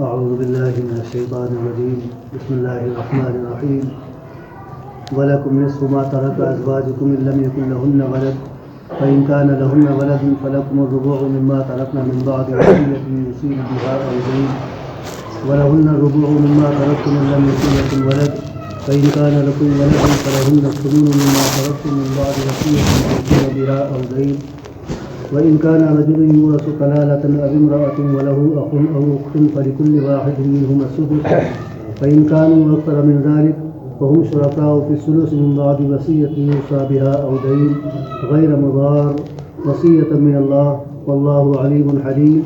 أعوذ بالله من الشيطان الرجيم. بسم الله الرحمن الرحيم. ولكم نصف ما ترك أزواجكم إن لم يكن لهن ولد فإن كان لهن ولد فلكم الربع مما تركن من بعد وصية يوصين بها أو دين ولهن الربع مما تركتم إن لم يكن لكم ولد فإن كان لكم ولد فلهن الثمن مما تركتم من بعد وصية يوصين بها أو دين وإن كان رجل يورث كلالة أو امرأة وله أخ أو أخت فلكل واحد منهما السدس فإن كانوا أكثر من ذلك فهم شركاء في الثلث من بعد وصية يوصى بها أو دين غير مضار وصية من الله والله عليم حليم.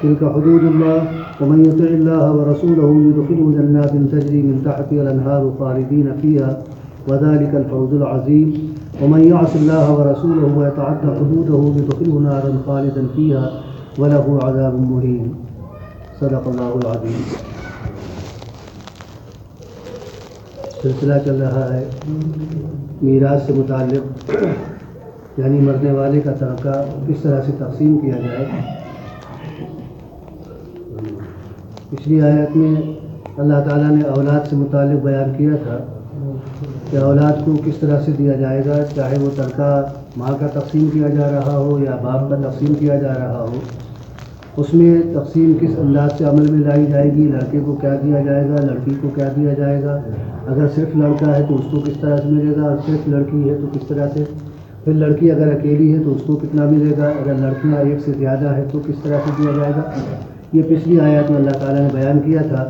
تلك حدود الله ومن يطع الله ورسوله يدخله جنات تجري من تحتها الأنهار خالدين فيها وذلك الفوز العظيم. ومن يعص الله ورسوله ويتعد حدوده يدخله نارا خالدا فيها وله عذاب مهين. صدق اللہ العظیم. سلسلہ چل رہا ہے میراث سے متعلق، یعنی مرنے والے کا ترکہ کس طرح سے تقسیم کیا جائے. پچھلی آیت میں اللہ تعالیٰ نے اولاد سے متعلق بیان کیا تھا کہ اولاد کو کس طرح سے دیا جائے گا، چاہے وہ ترکہ ماں کا تقسیم کیا جا رہا ہو یا باپ کا تقسیم کیا جا رہا ہو. اس میں تقسیم کس انداز سے عمل میں لائی جائے گی، لڑکے کو کیا دیا جائے گا، لڑکی کو کیا دیا جائے گا، اگر صرف لڑکا ہے تو اس کو کس طرح سے ملے گا، اور صرف لڑکی ہے تو کس طرح سے، پھر لڑکی اگر اکیلی ہے تو اس کو کتنا ملے گا، اگر لڑکیاں ایک سے زیادہ ہے تو کس طرح سے دیا جائے گا. یہ پچھلی آیات میں اللہ تعالیٰ نے بیان کیا تھا.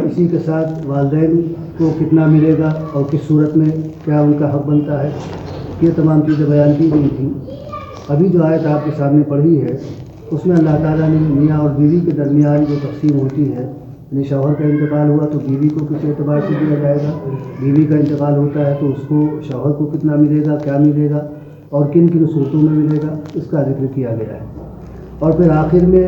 اسی کے ساتھ والدین کو کتنا ملے گا اور کس صورت میں کیا ان کا حق بنتا ہے، یہ تمام چیزیں بیان کی گئی تھیں. ابھی جو آیت آپ کے سامنے پڑھی ہے اس میں اللہ تعالیٰ نے میاں اور بیوی کے درمیان جو تقسیم ہوتی ہے، یعنی شوہر کا انتقال ہوا تو بیوی کو کس اعتبار سے دیا جائے گا، بیوی کا انتقال ہوتا ہے تو اس کو شوہر کو کتنا ملے گا، کیا ملے گا اور کن کن صورتوں میں ملے گا، اس کا ذکر کیا گیا ہے. اور پھر آخر میں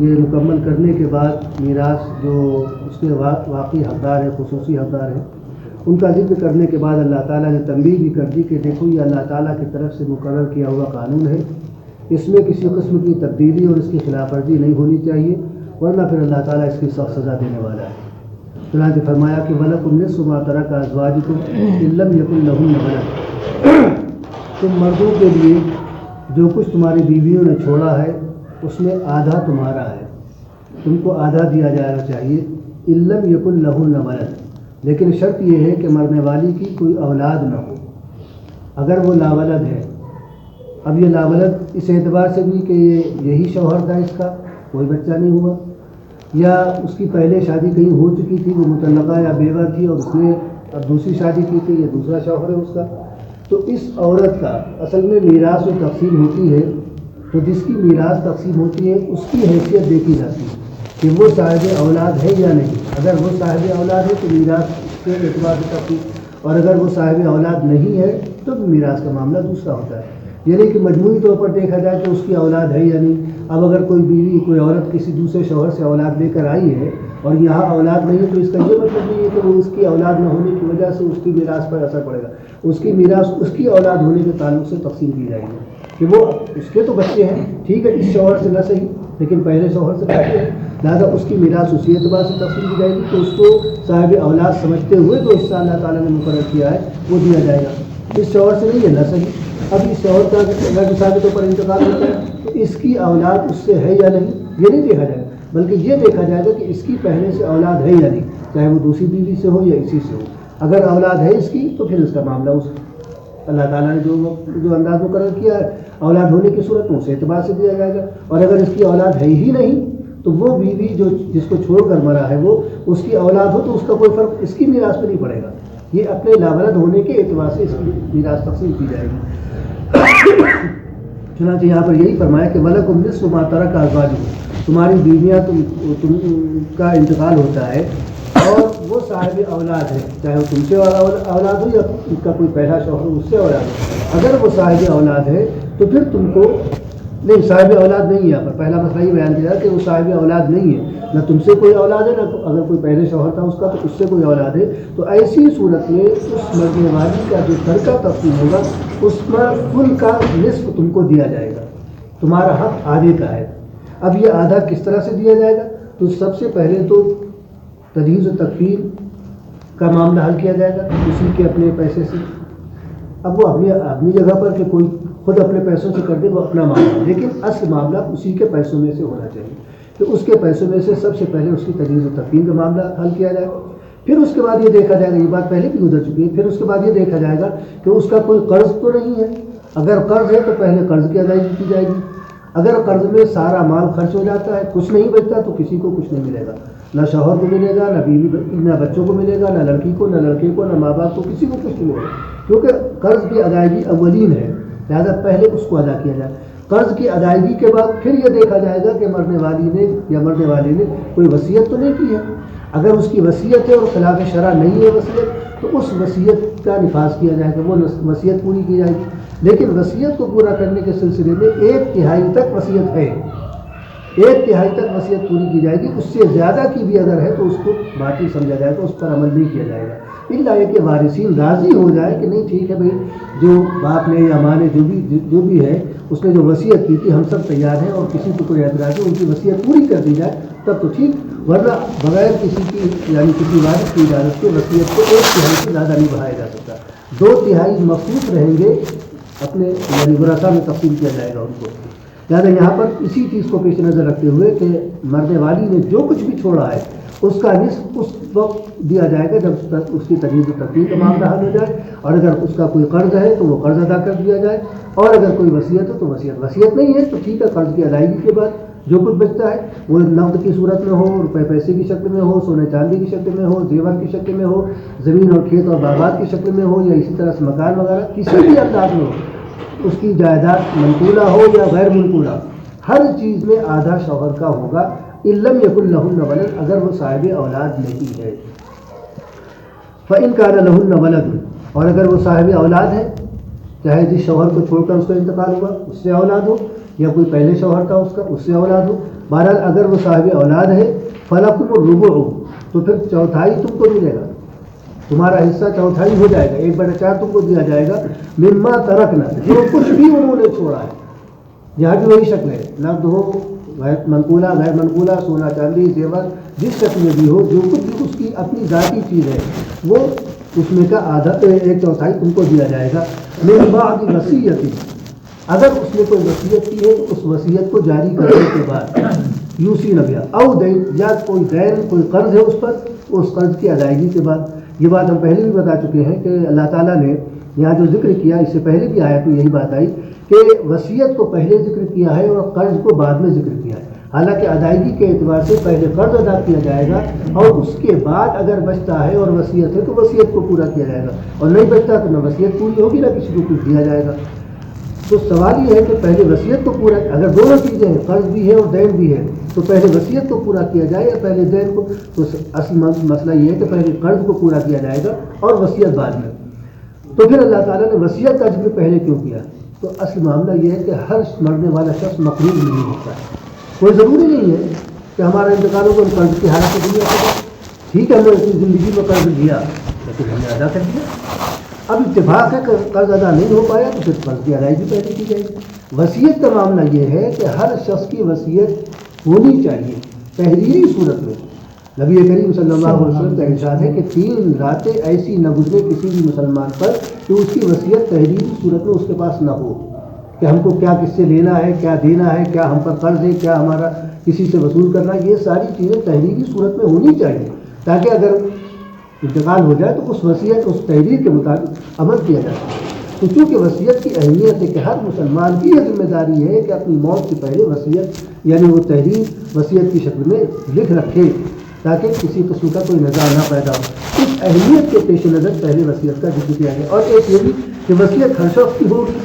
یہ مکمل کرنے کے بعد میراث جو اس کے واقعی حقدار ہیں، خصوصی حقدار ہیں، ان کا ذکر کرنے کے بعد اللہ تعالیٰ نے تنبیہ بھی کر دی کہ دیکھو یہ اللہ تعالیٰ کی طرف سے مقرر کیا ہوا قانون ہے، اس میں کسی قسم کی تبدیلی اور اس کی خلاف ورزی نہیں ہونی چاہیے، ورنہ پھر اللہ تعالیٰ اس کی سخت سزا دینے والا ہے. چنانچہ فرمایا کہ وَلَكُمْ نِصْفُ مَا تَرَكَ أَزْوَاجُكُمْ إِن لَّمْ يَكُن لَّهُنَّ وَلَدٌ. تم مردوں کے لیے جو کچھ تمہاری بیویوں نے چھوڑا ہے اس میں آدھا تمہارا ہے، تم کو آدھا دیا جانا چاہیے. إِن لَّمْ يَكُن لَّهُنَّ وَلَدٌ، لیکن شرط یہ ہے کہ مرنے والی کی کوئی اولاد نہ ہو. اگر وہ لاولد ہے، اب یہ لاولد اس اعتبار سے بھی کہ یہی شوہر تھا، اس کا کوئی بچہ نہیں ہوا، یا اس کی پہلے شادی کہیں ہو چکی تھی، وہ مطلقہ یا بیوہ تھی اور اس نے اب دوسری شادی کی تھی، یہ دوسرا شوہر ہے اس کا، تو اس عورت کا اصل میں میراث جو تقسیم ہوتی ہے تو جس کی میراث تقسیم ہوتی ہے اس کی حیثیت دیکھی جاتی ہے کہ وہ صاحب اولاد ہے یا نہیں. اگر وہ صاحب اولاد ہے تو میراث کے اعتبار سے تقسیم، اور اگر وہ صاحب اولاد نہیں ہے تو میراث کا معاملہ دوسرا ہوتا ہے. یعنی کہ مجموعی طور پر دیکھا جائے کہ اس کی اولاد ہے یا نہیں. اب اگر کوئی بیوی، کوئی عورت کسی دوسرے شوہر سے اولاد لے کر آئی ہے اور یہاں اولاد نہیں ہے تو اس کا یہ مطلب نہیں ہے کہ وہ اس کی اولاد نہ ہونے کی وجہ سے اس کی میراث پر اثر پڑے گا. اس کی میراث اس کی اولاد ہونے کے تعلق سے تقسیم کی جائے گی کہ وہ اس کے تو بچے ہیں، ٹھیک ہے، اس شوہر سے نہ صحیح لیکن پہلے شوہر سے بچے ہیں، لہٰذا اس کی میراث اسی اعتبار سے تقسیم کی جائے گی کہ اس کو صاحب اولاد سمجھتے ہوئے جو حصہ اللہ تعالیٰ نے مقرر کیا ہے وہ دیا جائے گا. اس شوہر سے نہیں ہے نہ صحیح، اب اس شوہر کا اگر مثال کے طور پر انتقال ہوتا ہے تو اس کی اولاد اس سے ہے یا نہیں یہ نہیں دیکھا جائے گا، بلکہ یہ دیکھا جائے گا کہ اس کی پہلے سے اولاد ہے یا نہیں، چاہے وہ دوسری بیوی سے ہو یا اسی سے ہو. اگر اولاد ہے اس کی تو پھر اس کا معاملہ اس اللہ تعالیٰ نے جو انداز مقرر کیا ہے اولاد ہونے کی صورت میں اس اعتبار سے دیا جائے گا. اور اگر اس کی اولاد ہے ہی نہیں تو وہ بیوی جو جس کو چھوڑ کر مرا ہے وہ اس کی اولاد ہو تو اس کا کوئی فرق اس کی میراث میں نہیں پڑے گا. یہ اپنے لاولد ہونے کے اعتبار سے اس کی میراث تقسیم کی جائے گی. چنانچہ یہاں پر یہی فرمایا کہ وَلَكُمْ نِصْفُ مَا تَرَكَ أَزْوَاجُكُمْ، تمہاری بیویاں تم کا انتقال ہوتا ہے اور وہ صاحب اولاد ہے، چاہے وہ تم سے اولاد ہو یا ان کا کوئی پہلا شوہر اس سے اولاد ہو. اگر وہ صاحب اولاد ہے تو پھر تم کو نہیں، صاحب اولاد نہیں ہے. یہاں پر پہلا مسئلہ یہ بیان کیا کہ وہ صاحب اولاد نہیں ہے، نہ تم سے کوئی اولاد ہے، نہ اگر کوئی پہلے شوہر تھا اس کا تو اس سے کوئی اولاد ہے. تو ایسی صورت میں اس مرنے والی کا جو ترکہ تقسیم ہوگا اس میں کل کا نصف تم کو دیا جائے گا، تمہارا حق آدھے کا ہے. اب یہ آدھا کس طرح سے دیا جائے گا؟ تو سب سے پہلے تو تجہیز و تکفین کا معاملہ حل کیا جائے گا اسی کے اپنے پیسے سے. اب وہ اپنی جگہ پر کہ کوئی خود اپنے پیسوں سے کر دے وہ اپنا معاملہ، لیکن اصل معاملہ اسی کے پیسوں میں سے ہونا چاہیے کہ اس کے پیسوں میں سے سب سے پہلے اس کی تجہیز و تکفین کا معاملہ حل کیا جائے گا. پھر اس کے بعد یہ دیکھا جائے گا، یہ بات پہلے بھی گزر چکی ہے، پھر اس کے بعد یہ دیکھا جائے گا کہ اس کا کوئی قرض تو نہیں ہے. اگر قرض ہے تو پہلے قرض کی ادائیگی کی جائے گی. اگر قرض میں سارا مال خرچ ہو جاتا ہے، کچھ نہیں بچتا، تو کسی کو کچھ نہیں ملے گا، نہ شوہر کو ملے گا، نہ بیوی، نہ بچوں کو ملے گا، نہ لڑکی کو، نہ لڑکے کو، نہ ماں باپ کو، کسی کو کچھ نہیں ملے گا، کیونکہ قرض کی ادائیگی اولین ہے. لہٰذا پہلے اس کو ادا کیا جائے. قرض کی ادائیگی کے بعد پھر یہ دیکھا جائے گا کہ مرنے والی نے یا مرنے والے نے کوئی وصیت تو نہیں کی ہے. اگر اس کی وصیت ہے اور خلاف شرع نہیں ہے وصیت، تو اس وصیت کا نفاذ کیا جائے گا، وہ وصیت پوری کی جائے گی. لیکن وصیت کو پورا کرنے کے سلسلے میں 1/3 تک وصیت ہے، 1/3 تک وصیت پوری کی جائے گی. اس سے زیادہ کی بھی اگر ہے تو اس کو باطل سمجھا جائے گا، اس پر عمل نہیں کیا جائے گا، الا یہ کہ وارثین راضی ہو جائے کہ نہیں ٹھیک ہے بھائی، جو باپ نے یا ماں نے جو بھی ہے اس نے جو وصیت کی تھی ہم سب تیار ہیں اور کسی کو کوئی اعتراض ہو ان کی وصیت پوری کر دی جائے تب تو ٹھیک، ورنہ بغیر کسی کی یعنی کسی وارث کی اجازت کے وصیت کو 1/3 سے زیادہ نہیں بڑھایا جا سکتا. 2/3 مخصوص رہیں گے اپنے یعنی ورثہ میں تقسیم کیا جائے گا ان کو. لہٰذا یہاں پر اسی چیز کو پیش نظر رکھتے ہوئے کہ مرنے والی نے جو کچھ بھی چھوڑا ہے اس کا نصف اس وقت دیا جائے گا جب تک اس کی تجہیز و تکفین کا معاملہ حل ہو جائے، اور اگر اس کا کوئی قرض ہے تو وہ قرض ادا کر دیا جائے، اور اگر کوئی وصیت ہے تو وصیت نہیں ہے تو ٹھیک ہے، قرض کی ادائیگی کے بعد جو کچھ بچتا ہے وہ نقد کی صورت میں ہو، روپے پیسے کی شکل میں ہو، سونے چاندی کی شکل میں ہو، زیور کی شکل میں ہو، زمین اور کھیت اور باغات کی شکل میں ہو، یا اسی طرح سے مکان وغیرہ کسی بھی انداز میں ہو، اس کی جائیداد منقولہ ہو یا غیر منقولہ، ہر چیز میں آدھا شوہر کا ہوگا. اِلَّمْ يَكُنْ لَهُنَّ وَلَدٌ، اگر وہ صاحب اولاد نہیں ہے. فَإِنْ كَانَ لَهُنَّ وَلَدٌ، اور اگر وہ صاحب اولاد ہے، چاہے جس شوہر کو چھوڑ کر اس کا انتقال ہوا اس سے اولاد ہو، یا کوئی پہلے شوہر تھا اس کا اس سے اولاد ہو، بہرحال اگر وہ صاحب اولاد ہے فَلَكُمُ الرُّبُعُ، تو پھر چوتھائی تم کو ملے گا، تمہارا حصہ چوتھائی ہو جائے گا، 1/4 تم کو دیا جائے گا. مما ترکنا، جو کچھ بھی انہوں نے چھوڑا ہے، یہاں بھی وہی شکل ہے، نقد ہو، منقولہ غیر منقولہ، سونا چاندی زیور، جس شکل میں بھی ہو، جو کچھ بھی اس کی اپنی ذاتی چیز ہے وہ اس میں کا آدھا 1/4 تم کو دیا جائے گا. من بعد وصیت، اگر اس نے کوئی وصیت کی ہے تو اس وصیت کو جاری کرنے کے بعد یوسی نہ بیا او دین، یا کوئی دین کوئی قرض ہے اس پر، اس قرض کی ادائیگی کے بعد. یہ بات ہم پہلے بھی بتا چکے ہیں کہ اللہ تعالیٰ نے یہاں جو ذکر کیا، اس سے پہلے بھی آیت میں یہی بات آئی کہ وصیت کو پہلے ذکر کیا ہے اور قرض کو بعد میں ذکر کیا ہے. حالانکہ ادائیگی کے اعتبار سے پہلے قرض ادا کیا جائے گا اور اس کے بعد اگر بچتا ہے اور وصیت ہے تو وصیت کو پورا کیا جائے گا، اور نہیں بچتا تو نہ وصیت پوری ہوگی نہ کسی کو کچھ دیا جائے گا. تو سوال یہ ہے کہ پہلے وصیت کو پورا، اگر دونوں چیزیں ہیں، قرض بھی ہے اور دین بھی ہے، تو پہلے وصیت کو پورا کیا جائے یا پہلے دین کو؟ تو اصل مسئلہ یہ ہے کہ پہلے قرض کو پورا کیا جائے گا اور وصیت بعد میں. تو پھر اللہ تعالیٰ نے وصیت کا ذکر پہلے کیوں کیا؟ تو اصل معاملہ یہ ہے کہ ہر مرنے والا شخص مقروض نہیں ہوتا ہے. کوئی ضروری نہیں ہے کہ ہمارا انتقال ہو تو قرض کی حالت دنیا سے، ٹھیک ہے ہم نے اپنی زندگی میں قرض دیا لیکن ہم نے ادا کر دیا، اب اتفاق ہے کہ قرض ادا نہیں ہو پایا تو پھر قرض کی ادائیگی پہلے کی جائے گی. وصیت کا معاملہ یہ ہے کہ ہر شخص کی وصیت ہونی چاہیے تحریری صورت میں. نبی کریم صلی اللہ علیہ وسلم کا ارشاد ہے کہ 3 راتیں ایسی نہ گزرے کسی بھی مسلمان پر کہ اس کی وصیت تحریری صورت میں اس کے پاس نہ ہو کہ ہم کو کیا کس سے لینا ہے، کیا دینا ہے، کیا ہم پر قرض ہے، کیا ہمارا کسی سے وصول کرنا ہے. یہ ساری چیزیں تحریری صورت میں ہونی چاہیے تاکہ اگر انتقال ہو جائے تو اس وصیت اس تحریر کے مطابق عمل کیا جائے. تو چونکہ وصیت کی اہمیت ہے کہ ہر مسلمان کی یہ ذمہ داری ہے کہ اپنی موت سے پہلے وصیت یعنی وہ تحریر وصیت کی شکل میں لکھ رکھے تاکہ کسی قسم کا کوئی نزاع نہ پیدا ہو. اس اہمیت کے پیش نظر پہلے وصیت کا ذکر کیا گیا. اور ایک یہ بھی کہ وصیت ہر شخص کی ہوگی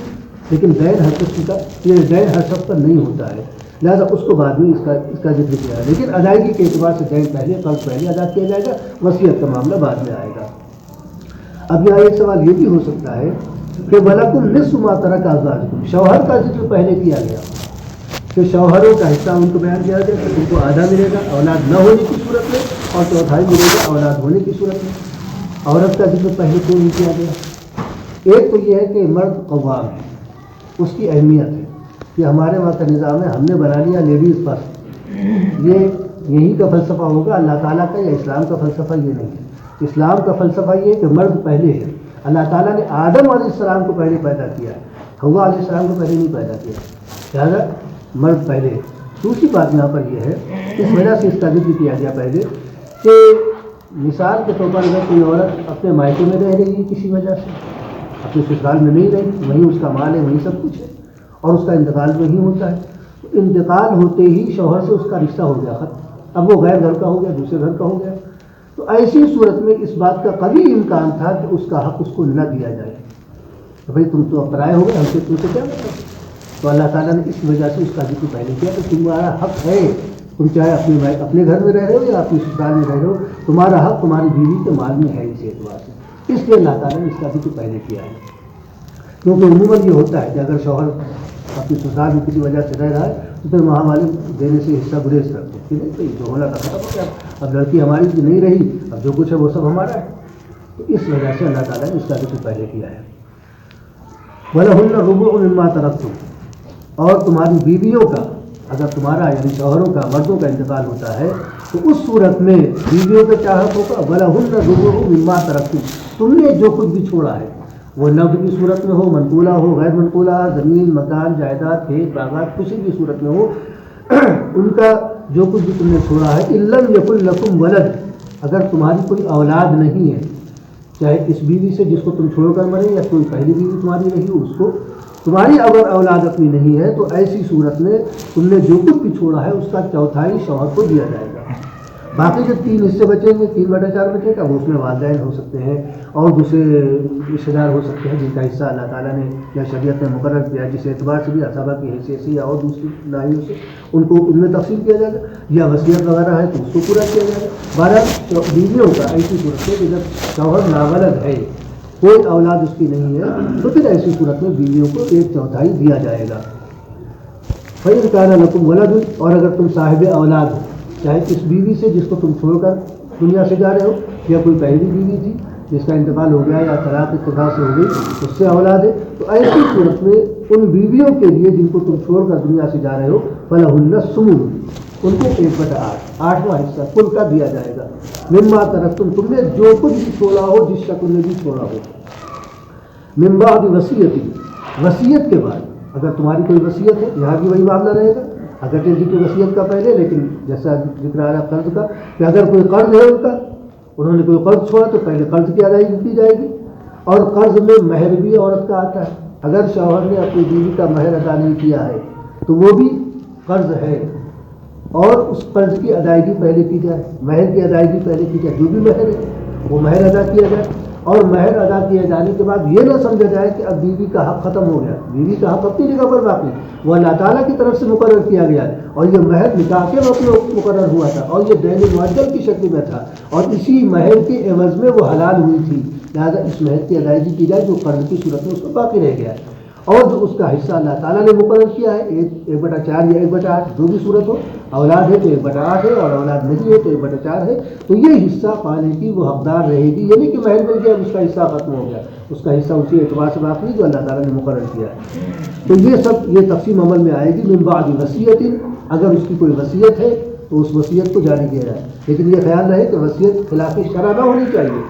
لیکن دین ہر شخص کا، یہ دین ہر شخص پر نہیں ہوتا ہے، لہٰذا اس کو بعد میں اس کا ذکر کیا ہے. لیکن ادائیگی کے اعتبار سے دین پہلے، قرض پہلے ادا کیا جائے گا، وصیت کا معاملہ بعد میں آئے گا. اب یہاں ایک سوال یہ بھی ہو سکتا ہے کہ وَلَكُمْ نِصْفُ مَا تَرَكَ أَزْوَاجُكُمْ، شوہر کا ذکر پہلے کیا گیا کہ شوہروں کا حصہ ان کو بیان کیا گیا کہ ان کو آدھا ملے گا اولاد نہ ہونے کی صورت میں اور چوتھائی ملے گا اولاد ہونے کی صورت میں. عورت کا ذکر پہلے کیوں نہیں کیا گیا؟ ایک تو یہ ہے کہ مرد قوام ہے، اس کی اہمیت ہے. یہ ہمارے وہاں کا نظام ہے، ہم نے بنا لیا لیڈیز فرسٹ، یہ یہی کا فلسفہ ہوگا اللہ تعالیٰ کا، یا اسلام کا فلسفہ یہ نہیں ہے۔ اسلام کا فلسفہ یہ ہے کہ مرد پہلے ہے، اللہ تعالیٰ نے آدم علیہ السلام کو پہلے پیدا کیا ہے، حوا علیہ السلام کو پہلے نہیں پیدا کیا، لہٰذا مرد پہلے ہے۔ دوسری بات یہاں پر یہ ہے، اس وجہ سے اس کا ذکر کیا گیا پہلے کہ مثال کے طور پر اگر کوئی عورت اپنے مائکے میں رہ رہی ہے کسی وجہ سے، اپنے سسرال میں نہیں رہی، وہیں اس کا مال ہے، وہیں سب کچھ ہے، اور اس کا انتقال وہیں ہوتا ہے، تو انتقال ہوتے ہی شوہر سے اس کا رشتہ ہو گیا ختم، اب وہ غیر گھر کا ہو گیا، دوسرے گھر کا ہو گیا۔ تو ایسی صورت میں اس بات کا قوی امکان تھا کہ اس کا حق اس کو نہ دیا جائے، تو بھائی تم تو پرائے ہو گئے، ہم سے تم سے کیا مطلب۔ تو اللہ تعالیٰ نے اس وجہ سے اس کا ذکر پہلے کیا کہ تمہارا حق ہے، تم چاہے اپنے گھر میں رہ رہے ہو یا اپنے سسرال میں رہ رہے ہو، تمہارا حق تمہاری بیوی کے مال میں ہے، اس اعتبار سے اس لیے اللہ تعالیٰ نے اس کا ذکر پہلے کیا ہے۔ کیونکہ عموماً یہ ہوتا ہے کہ اگر شوہر اپنے سسرال میں کسی وجہ سے رہ رہا ہے تو پھر وہاں والے دینے سے حصہ گریز کرتے ہیں کہ نہیں جو ہونا تھا ختم ہو گیا، اب لڑکی ہماری نہیں رہی، اب جو کچھ ہے وہ سب ہمارا ہے۔ تو اس وجہ سے اللہ تعالیٰ نے اس کا ذکر پہلے کیا ہے۔ وَلَهُنَّ الرُّبُعُ مِمَّا تَرَكْتُمْ، اور تمہاری بیویوں کا، اگر تمہارا یعنی شوہروں کا، مردوں کا انتقال ہوتا ہے تو اس صورت میں بیویوں کا کیا حق ہوگا؟ وَلَهُنَّ الرُّبُعُ مِمَّا تَرَكْتُمْ، تم نے جو کچھ بھی چھوڑا ہے، وہ نقد کی صورت میں ہو، منقولہ ہو، غیر منقولہ، زمین، مکان، جائیداد، کھیت، باغات، کسی بھی صورت میں ہو، ان کا جو کچھ بھی تم نے چھوڑا ہے، إِن لَمْ يَكُنْ لَكُمْ وَلَدٌ، اگر تمہاری کوئی اولاد نہیں ہے، چاہے اس بیوی سے جس کو تم چھوڑ کر مرے یا کوئی پہلی بیوی تمہاری رہی ہو اس کو، تمہاری اگر اولاد اپنی نہیں ہے تو ایسی صورت میں تم نے جو کچھ بھی چھوڑا ہے اس کا چوتھائی شوہر کو دیا جائے گا۔ باقی جو 3 حصے بچیں گے، 3/4 بچے گا، وہ اس میں والدین ہو سکتے ہیں اور دوسرے رشتے دار ہو سکتے ہیں جن کا حصہ اللہ تعالیٰ نے یا شریعت نے مقرر کیا، جس اعتبار سے بھی اصحابہ کی حیثیت سے یا اور دوسری ناحیوں سے ان میں تقسیم کیا جائے گا، یا وصیت وغیرہ ہے تو اس کو پورا کیا جائے گا۔ بہرحال بیویوں کا ایسی صورت ہے کہ جب شوہر ناولد ہے، کوئی اولاد اس کی نہیں ہے، تو پھر ایسی صورت میں بیویوں کو 1/4 دیا جائے گا۔ فَإِنْ كَانَ لَكُمْ وَلَدٌ، اور اگر تم صاحب اولاد ہو، چاہے اس بیوی سے جس کو تم چھوڑ کر دنیا سے جا رہے ہو، یا کوئی پہلی بیوی تھی جس کا انتقال ہو گیا یا طلاق اتفاق سے ہو گئی اس سے اولاد ہے، تو ایسی صورت میں ان بیویوں کے لیے جن کو تم چھوڑ کر دنیا سے جا رہے ہو، فَلَهُنَّ الثُّمُنُ، ان کو 1/8 8واں حصہ کل کا دیا جائے گا۔ مما ترکتم، تم نے جو کچھ بھی چھوڑا ہو، جس شکل میں بھی چھوڑا ہو، من بعد وصیت، وصیت کے بعد، اگر تمہاری کوئی وصیت ہے، یہاں بھی وہی معاملہ رہے گا، اگر ذکر وصیت کا پہلے، لیکن جیسا ذکر آ رہا قرض کا کہ اگر کوئی قرض ہے ان کا، انہوں نے کوئی قرض چھوڑا تو پہلے قرض کی ادائیگی کی جائے گی، اور قرض میں مہر بھی عورت کا آتا ہے، اگر شوہر نے اپنی بیوی کا مہر ادا نہیں کیا ہے تو وہ بھی قرض ہے، اور اس قرض کی ادائیگی پہلے کی جائے، مہر کی ادائیگی پہلے کی جائے، جو بھی مہر ہے وہ مہر ادا کیا جائے، اور مہر ادا کیے جانے کے بعد یہ نہ سمجھا جائے کہ اب بیوی کا حق ختم ہو گیا، بیوی کا حق اپنی جگہ پر باقی، وہ اللہ تعالیٰ کی طرف سے مقرر کیا گیا ہے، اور یہ مہر نکاح کے وقت میں مقرر ہوا تھا، اور یہ دین معجل کی شکل میں تھا، اور اسی مہر کے عوض میں وہ حلال ہوئی تھی، لہٰذا اس مہر کی ادائیگی کی جائے جو قرض کی صورت میں اس کو باقی رہ گیا ہے، اور جو اس کا حصہ اللہ تعالیٰ نے مقرر کیا ہے 1/4 یا 1/8 جو بھی صورت ہو، اولاد ہے تو 1/8 ہے، اور اولاد نہیں ہے تو 1/4 ہے، تو یہ حصہ پانے کی وہ حقدار رہے گی، یعنی کہ مہر مل گیا اس کا حصہ ختم ہو گیا، اس کا حصہ اسی اعتبار سے باقی جو اللہ تعالیٰ نے مقرر کیا ہے۔ تو یہ سب یہ تقسیم عمل میں آئے گی۔ من بعد وصیت، اگر اس کی کوئی وصیت ہے تو اس وصیت کو جاری کیا جائے، لیکن یہ خیال رہے کہ وصیت خلاف شرع نہ ہونی چاہیے،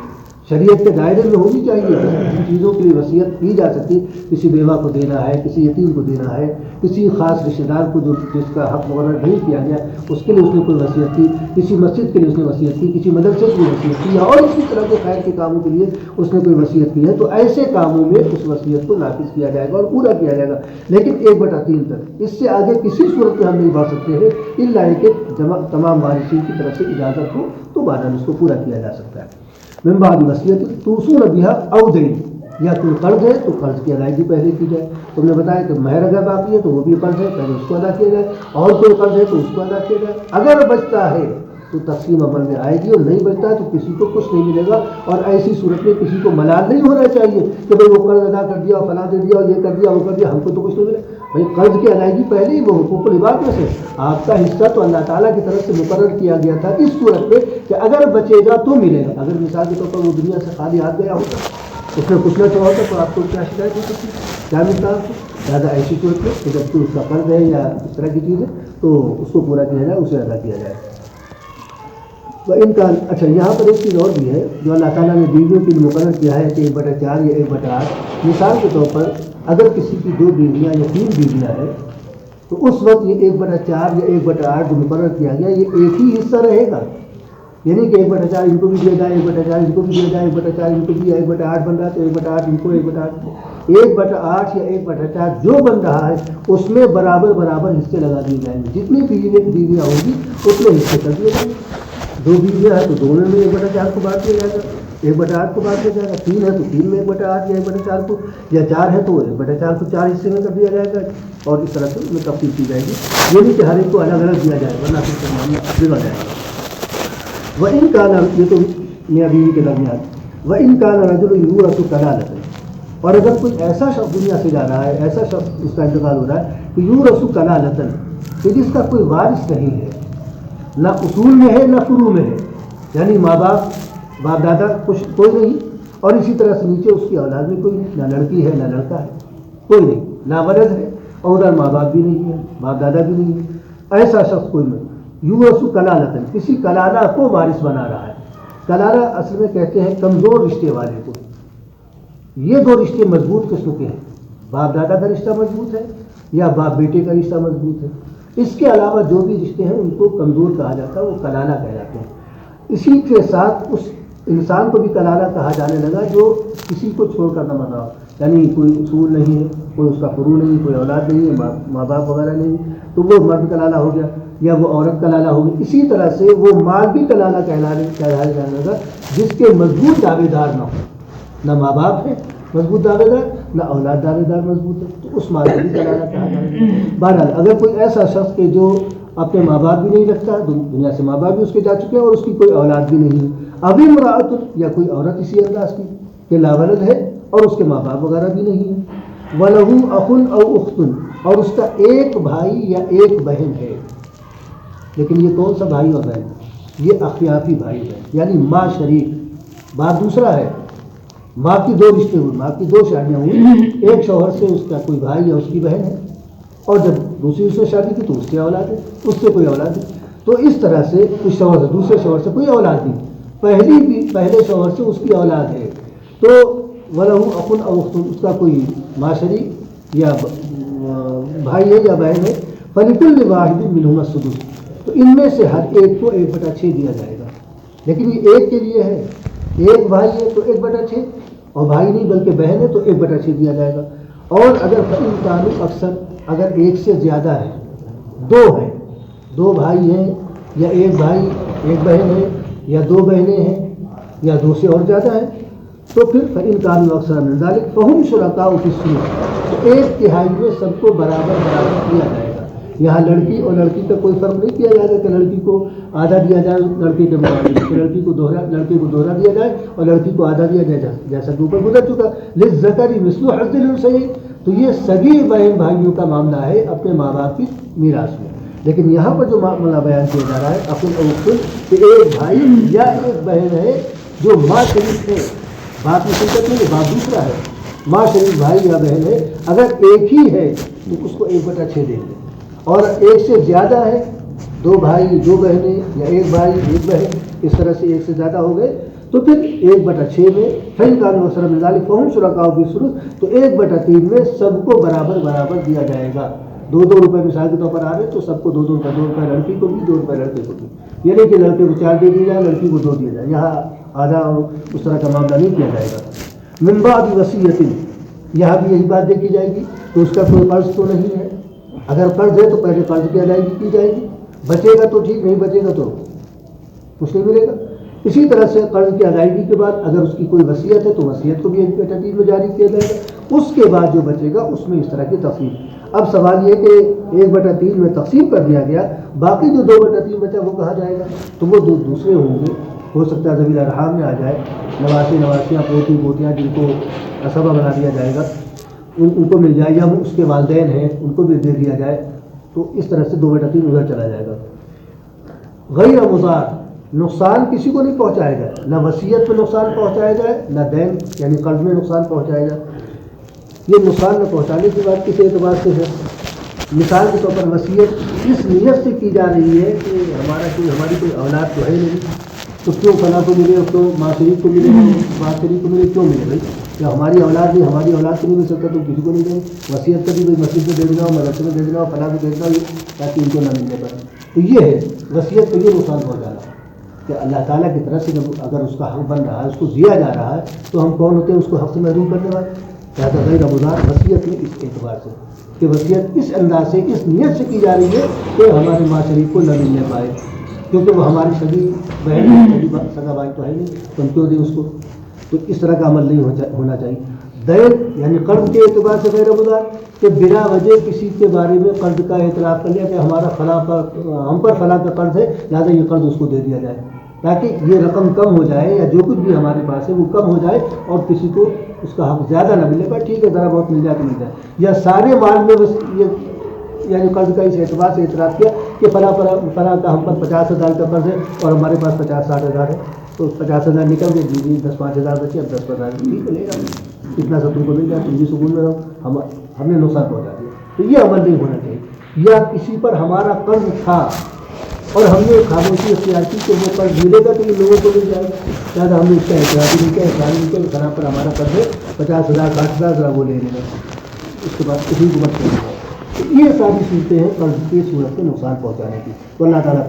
شریعت کے دائرے میں ہونی چاہیے، جن چیزوں کے لیے وصیت کی جا سکتی، کسی بیوہ کو دینا ہے، کسی یتیم کو دینا ہے، کسی خاص رشتہ دار کو جو جس کا حق مقرر نہیں کیا گیا اس کے لیے اس نے کوئی وصیت کی، کسی مسجد کے لیے اس نے وصیت کی، کسی مدرسے کے لیے وصیت کی، اور اسی طرح کے خیر کے کاموں کے لیے اس نے کوئی وصیت کی ہے، تو ایسے کاموں میں اس وصیت کو نافذ کیا جائے گا اور پورا کیا جائے گا، لیکن 1/3 تک، اس سے آگے کسی صورت میں ہم نہیں بڑھ سکتے ہیں، الا کہ تمام وارثین کی طرف سے اجازت ہو تو بعد اس کو پورا کیا جا سکتا ہے۔ من بعد وصیت توصون بها او دین، یا کوئی قرض ہے تو قرض کی ادائیگی پہلے کی جائے، تم نے بتایا کہ مہر اگر باقی ہے تو وہ بھی قرض ہے، پہلے اس کو ادا کیا جائے، اور کوئی قرض ہے تو اس کو ادا کیا جائے، اگر بچتا ہے تو تقسیم عمل میں آئے گی، اور نہیں بچتا ہے تو کسی کو کچھ نہیں ملے گا، اور ایسی صورت میں کسی کو ملال نہیں ہونا چاہیے کہ بھئی وہ قرض ادا کر دیا اور فلاں دے دیا اور یہ کر دیا وہ کر دیا، ہم کو تو کچھ نہیں ملا، بھائی قرض کی ادائیگی پہلے ہی وہ حقوق العباد میں سے آپ کا حصہ تو اللہ تعالیٰ کی طرف سے مقرر کیا گیا تھا اس صورت میں کہ اگر بچے گا تو ملے گا، اگر مثال کے طور پر وہ دنیا سے خالی ہاتھ گیا ہوتا، اس نے کچھ نہ چھوڑا ہوتا تو آپ کو کیا شکایت ہو سکتی، کیا مثال تھی، زیادہ ایسی صورت میں کہ جب کوئی اس کا قرض ہے یا اس طرح کی چیز ہے تو اس کو پورا کیا جائے، اسے ادا کیا جائے۔ ان کا اچھا یہاں پر ایک چیز اور بھی ہے جو اللہ تعالیٰ نے بیویوں کے لیے مقرر کیا ہے کہ 1/4 یا 1/8. مثال کے طور پر اگر کسی کی 2 بیویاں یا 3 بیویاں ہیں تو اس وقت یہ 1/4 یا 1/8 جو مقرر کیا گیا یہ ایک ہی حصہ رہے گا. یعنی کہ 1/4 ان کو بھی دیا جائے, 1/4 ان کو بھی دیا جائے, 1/4 ان کو بھی, 1/8 بن رہا ہے تو 1/8 ان کو, 1/8 یا 1/4 جو بن رہا ہے اس میں برابر حصے لگا دیے جائیں گے. جتنی بیویاں ہوں گی اتنے حصے کر دیے جائیں گے. 2 بیویاں ہیں تو دونوں میں 1/4 کو بانٹ دیا جائے گا, 1/8 کو بانٹ دیا جائے گا. 3 ہے تو 3 میں 1/8 یا 1/4 کو, یا 4 ہے تو 1/4 کو 4 حصے میں کر دیا جائے گا اور اس طرح سے اس میں تفصیل کی جائے گی. یہ نہیں کہ ہر ایک کو الگ الگ دیا جائے گا, ورنہ پھر معاملہ بگڑ جائے گا. وَإِنْ كَانَ, یہ تو میاں بیوی کے درمیان, وَإِنْ كَانَ رَجُلٌ يُورَثُ كَلَالَةً, اور اگر کوئی ایسا شخص دنیا سے جا رہا ہے, ایسا شخص اس کا انتقال ہو رہا ہے کہ یورث کلالۃ, کہ جس کا کوئی وارث نہیں ہے, نہ اصول میں ہے نہ فروع میں ہے, یعنی ماں باپ دادا کوئی نہیں, اور اسی طرح سے نیچے اس کی اولاد میں کوئی نہیں, نہ لڑکی ہے نہ لڑکا ہے, کوئی نہیں, نہ ولد ہے اور ادھر ماں باپ بھی نہیں ہے, باپ دادا بھی نہیں ہے, ایسا شخص کوئی نہیں. یورث کلالۃ, کسی کلالہ کو وارث بنا رہا ہے. کلالہ اصل میں کہتے ہیں کمزور رشتے والے کو. یہ 2 رشتے مضبوط قسم کے ہیں, باپ دادا کا رشتہ مضبوط ہے یا باپ بیٹے کا رشتہ مضبوط ہے. اس کے علاوہ جو بھی رشتے ہیں ان کو کمزور کہا جاتا ہے, وہ کلالہ کہلاتے ہیں. اسی کے ساتھ اس انسان کو بھی کلالہ کہا جانے لگا جو کسی کو چھوڑ کر نہ مرا ہو, یعنی کوئی اصول نہیں ہے, کوئی اس کا فروع نہیں, کوئی اولاد نہیں ہے, ماں باپ وغیرہ نہیں, تو وہ مرد کلالہ ہو گیا یا وہ عورت کلالہ ہو گئی. اسی طرح سے وہ مال بھی کلالہ کہلایا جانے لگا جس کے مضبوط دعوے دار نہ ہو, نہ ماں باپ ہے مضبوط دعوے دار, نہ اولاد دعوے دار مضبوط ہے, تو اس مال کو بھی کلالہ کہا جانے لگا. بہرحال اگر کوئی ایسا شخص کہ جو اپنے ماں باپ بھی نہیں رکھتا, دنیا سے ماں باپ بھی اس کے جا چکے ہیں اور اس کی کوئی اولاد بھی نہیں ہے, ابھی امرأۃ, یا کوئی عورت اسی انداز کی کہ لا ولد ہے اور اس کے ماں باپ وغیرہ بھی نہیں ہے, وَلَهُ أَخٌ أَوْ أُخْتٌ, اور اس کا ایک بھائی یا ایک بہن ہے. لیکن یہ کون سا بھائی اور بہن؟ یہ اخیافی بھائی ہے, یعنی ماں شریک, باپ دوسرا ہے, ماں کی 2 رشتے ہوئے, ماں کی 2 شادیاں ہوئی, ایک شوہر سے اس کا کوئی بھائی یا اس کی بہن ہے, اور جب دوسری اس نے شادی کی تو اس کی اولاد ہے, اس سے کوئی اولاد نہیں. تو اس طرح سے کچھ شوہر سے دوسرے شوہر سے کوئی اولاد نہیں, پہلے شوہر سے اس کی اولاد ہے, تو وَلَهُ أَخٌ أَوْ أُخْتٌ, اس کا کوئی ماں شریک یا بھائی ہے یا بہن ہے, فَلِكُلِّ وَاحِدٍ مِّنْهُمَا السُّدُسُ, تو ان میں سے ہر ایک کو 1/6 دیا جائے گا. لیکن یہ ایک کے لیے ہے, ایک بھائی ہے تو 1/6, اور بھائی نہیں بلکہ بہن ہے تو 1/6 دیا جائے گا. اور اگر فَإِنْ كَانُوا أَكْثَرَ, اگر ایک سے زیادہ ہے, 2 ہیں, 2 بھائی ہیں یا ایک بھائی ایک بہن ہے یا 2 بہنیں ہیں یا 2 سے اور زیادہ ہیں, تو پھر فَإِنْ كَانُوا أَكْثَرَ مِنْ ذَلِكَ فَهُمْ شُرَكَاءُ فِي الثُّلُثِ, تو 1/3 میں سب کو برابر کیا جائے گا. یہاں لڑکی اور لڑکی کا کوئی فرق نہیں کیا جائے گا کہ لڑکی کو آدھا دیا جائے لڑکی کے مقابلے میں, لڑکی کو دوہرا دیا جائے اور لڑکی کو آدھا دیا جائے, جیسا کہ اوپر گزر چکا. لِلذَّكَرِ مِثْلُ حَظِّ الْأُنثَيَيْنِ, تو یہ سگی بہن بھائیوں کا معاملہ ہے اپنے ماں باپ کی میراث میں. لیکن یہاں پر جو معاملہ بیان کیا جا رہا ہے اخن اور اخت, کہ ایک بھائی یا ایک بہن ہے جو ماں شریک ہے, باپ میں شرکت نہیں ہے, باپ دوسرا ہے, ماں شریک بھائی یا بہن ہے, اگر ایک ہی ہے تو اس کو 1/6 دیں گے. اور ایک سے زیادہ ہے, 2 بھائی 2 بہنیں یا ایک بھائی ایک بہن, اس طرح سے ایک سے زیادہ ہو گئے, تو پھر 1/6 میں فَإِنْ كَانُوا أَكْثَرَ مِنْ ذَلِكَ فَهُمْ شُرَكَاءُ فِي الثُّلُثِ, تو 1/3 میں سب کو برابر دیا جائے گا. 2 روپے مثال کے طور پر آ رہے تو سب کو 2 روپے, 2 روپے لڑکی کو بھی 2 روپے لڑکے کو بھی, یہ نہیں کہ لڑکے کو 4 دے دیا جائے لڑکی کو 2 دیا جائے, یہاں آدھا اور اس طرح کا معاملہ نہیں کیا جائے گا. مِنْ بَعْدِ وَصِيَّةٍ, یہاں بھی یہی بات دیکھی جائے گی کہ اس کا کوئی قرض تو نہیں ہے, اگر قرض ہے تو پہلے قرض کی ادائیگی کی جائے گی, بچے گا تو ٹھیک, نہیں بچے گا تو کچھ نہیں ملے گا. اسی طرح سے قرض کی ادائیگی کے بعد اگر اس کی کوئی وصیت ہے تو وصیت کو بھی 1/3 میں جاری کیا جائے گا. اس کے بعد جو بچے گا اس میں اس طرح کی تقسیم. اب سوال یہ کہ 1/3 میں تقسیم کر دیا گیا, باقی جو 2/3 بچا وہ کہا جائے گا, تو وہ دوسرے ہوں گے, ہو سکتا ہے ذوی الارحام میں آ جائے, نواسیاں پوتی پوتیاں جن کو اسبہ بنا دیا جائے گا ان کو مل جائے, یا وہ اس کے والدین ہیں ان کو بھی دے دیا جائے, تو اس طرح سے 2/3 ادھر چلا جائے گا. غیر مضار, نقصان کسی کو نہیں پہنچائے گا, نہ وصیت میں نقصان پہنچایا جائے نہ دین یعنی قرض میں نقصان پہنچایا جائے. یہ نقصان نہ پہنچانے کی بات کس اعتبار سے ہے؟ مثال کے طور پر وصیت اس نیت سے کی جا رہی ہے کہ ہماری کوئی اولاد تو ہے نہیں, تو کیوں فلاں کو ملے تو معاشرے کو ملے، معاشرے کو ملے کیوں ملے بھائی؟ کہ ہماری اولاد نہیں، ہماری اولاد کو نہیں مل سکتا تو کسی کو نہیں دیں گے۔ وصیت کبھی بھائی مسجد میں بھیجنا ہو، مدرسے میں بھیجنا ہو، فلاں کو بھیجنا ہو تاکہ ان کو نہ ملنے پائے۔ تو یہ ہے وصیت کو یہ نقصان پہنچانا کہ اللہ تعالیٰ کی طرف سے جب اگر اس کا حق بن رہا ہے، اس کو دیا جا رہا ہے، تو ہم کون ہوتے ہیں اس کو حق سے محروم کرنے والے؟ لہٰذا غیر مضار وصیت میں اس اعتبار سے کہ وصیت اس انداز سے، اس نیت سے کی جا رہی ہے کہ ہمارے معاشرے کو نہ ملنے پائے، کیونکہ وہ ہماری سگی بہن ہے، سگی سگا بھائی تو ہے نہیں، تو ہم کیوں دیں اس کو؟ تو اس طرح کا عمل نہیں ہونا چاہیے۔ دین یعنی قرض کے اعتبار سے غیر مضار کہ بلا وجہ کسی کے بارے میں قرض کا اعتراف کر لیا کہ ہمارا فلاں پر ہم پر فلاں کا قرض ہے، لہٰذا یہ قرض اس کو دے دیا جائے تاکہ یہ رقم کم ہو جائے یا جو کچھ بھی ہمارے پاس ہے وہ کم ہو جائے اور کسی کو اس کا حق زیادہ نہ ملے پائے، ٹھیک ہے ذرا بہت مل جائے تو مل جائے، یا سارے مال میں بس یہ یعنی قرض کا اس اعتبار سے اعتراف کیا کہ فلاں کا ہم پر 50,000 کا قرض ہے اور ہمارے پاس 50-60,000 ہے، تو 50,000 نکل گئے، جی 10-5,000 بچے، اب 10,000 ٹھیک ہے لے جاؤ، اتنا سب تم کو مل جائے، تم بھی سکون میں رہو، ہم نے نقصان پہنچا دیا۔ تو یہ عمل نہیں ہونا چاہیے۔ یا کسی پر ہمارا قرض تھا اور ہم نے خاموشی اختیار کی کہ وہ قرض ملے گا تو یہ لوگوں کو مل جائے گا، زیادہ ہم نے اس کا احتیاطی نہیں کیا، احتیاطی نہیں کیا، فلاں پر ہمارا قرض ہے 50,000-60,000 ذرا وہ لے لے گا، اس کے بعد کسی کو مت کرے گا۔ تو یہ ساری صورتیں ہیں قرض کی صورت میں نقصان پہنچانے کی۔ تو اللہ تعالیٰ